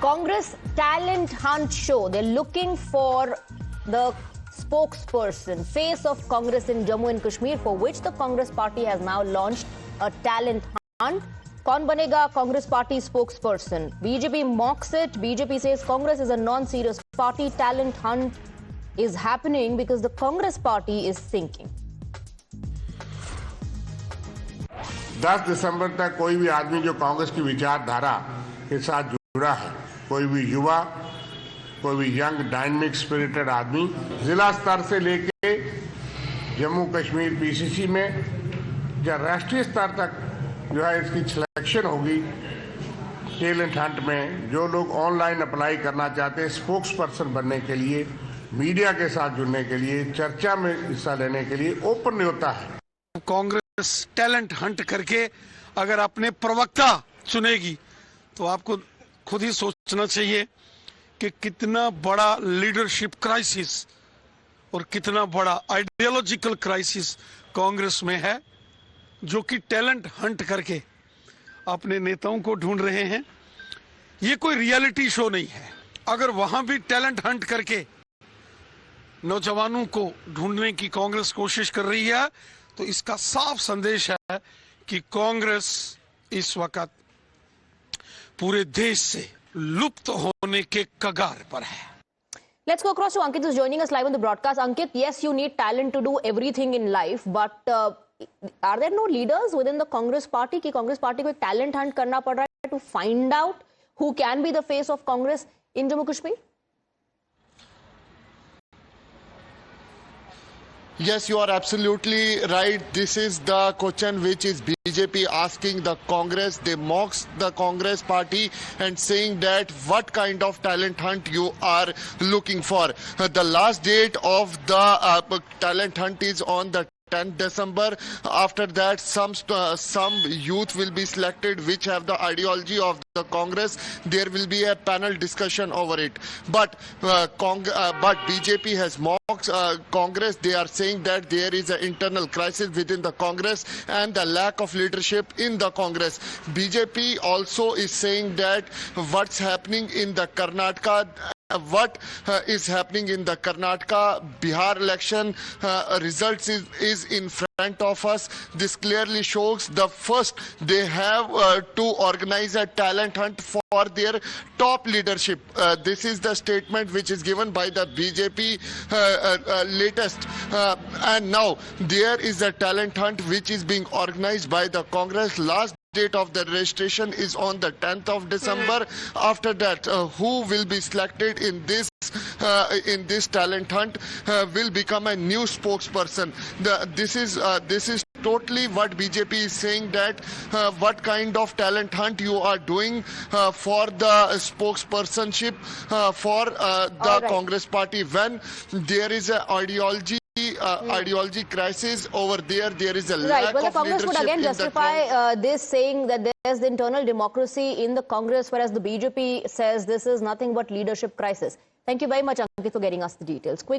Congress talent hunt show. They're looking for the spokesperson, face of Congress in Jammu and Kashmir, for which the Congress party has now launched a talent hunt. कौन बनेगा Congress party spokesperson? BJP mocks it. BJP says Congress is a non-serious party. Talent hunt is happening because the Congress party is sinking. 10 दिसंबर तक कोई भी आदमी जो कांग्रेस की विचारधारा के साथ जुड़ा है, कोई भी युवा, कोई भी यंग डायनामिक स्पिरिटेड आदमी, जिला स्तर से लेके जम्मू कश्मीर पीसीसी में या राष्ट्रीय स्तर तक जो है इसकी सिलेक्शन होगी टैलेंट हंट में। जो लोग ऑनलाइन अप्लाई करना चाहते हैं स्पोक्स पर्सन बनने के लिए, मीडिया के साथ जुड़ने के लिए, चर्चा में हिस्सा लेने के लिए ओपन होता है। कांग्रेस टैलेंट हंट करके अगर अपने प्रवक्ता चुनेगी तो आपको खुद ही सोचना चाहिए कि कितना बड़ा लीडरशिप क्राइसिस और कितना बड़ा आइडियोलॉजिकल क्राइसिस कांग्रेस में है, जो कि टैलेंट हंट करके अपने नेताओं को ढूंढ रहे हैं। ये कोई रियलिटी शो नहीं है। अगर वहां भी टैलेंट हंट करके नौजवानों को ढूंढने की कांग्रेस कोशिश कर रही है तो इसका साफ संदेश है कि कांग्रेस इस वक्त पूरे देश से लुप्त होने के कगार पर है। Let's go across to Ankit, who's joining us live on the broadcast. Ankit, yes, you need talent to do everything in life, but are there no leaders within the Congress party कि Congress party को एक talent hunt करना पड़ रहा है to find out who can be the face of Congress in Jammu Kashmir? Yes, you are absolutely right. This is the question which is BJP asking the Congress. They mocks the Congress party and saying that what kind of talent hunt you are looking for. The last date of the talent hunt is on the 10th December. After that, some youth will be selected which have the ideology of the Congress. There will be a panel discussion over it. But BJP has mocked Congress. They are saying that there is an internal crisis within the Congress and the lack of leadership in the Congress. BJP also is saying that what's happening in the Karnataka, what is happening in the Karnataka Bihar election results is in front of us. This clearly shows the first they have to organize a talent hunt for their top leadership. This is the statement which is given by the BJP latest, and now there is a talent hunt which is being organized by the Congress. Last date of the registration is on the 10th of December. After that, who will be selected in this talent hunt will become a new spokesperson. This is totally what BJP is saying, that what kind of talent hunt you are doing for the spokespersonship for the Congress party when there is an ideology crisis over there. There is a lack well, of the Congress leadership. would again justify this, saying that there's the internal democracy in the Congress, whereas the BJP says this is nothing but leadership crisis. Thank you very much, Ankit, for getting us the details. Quick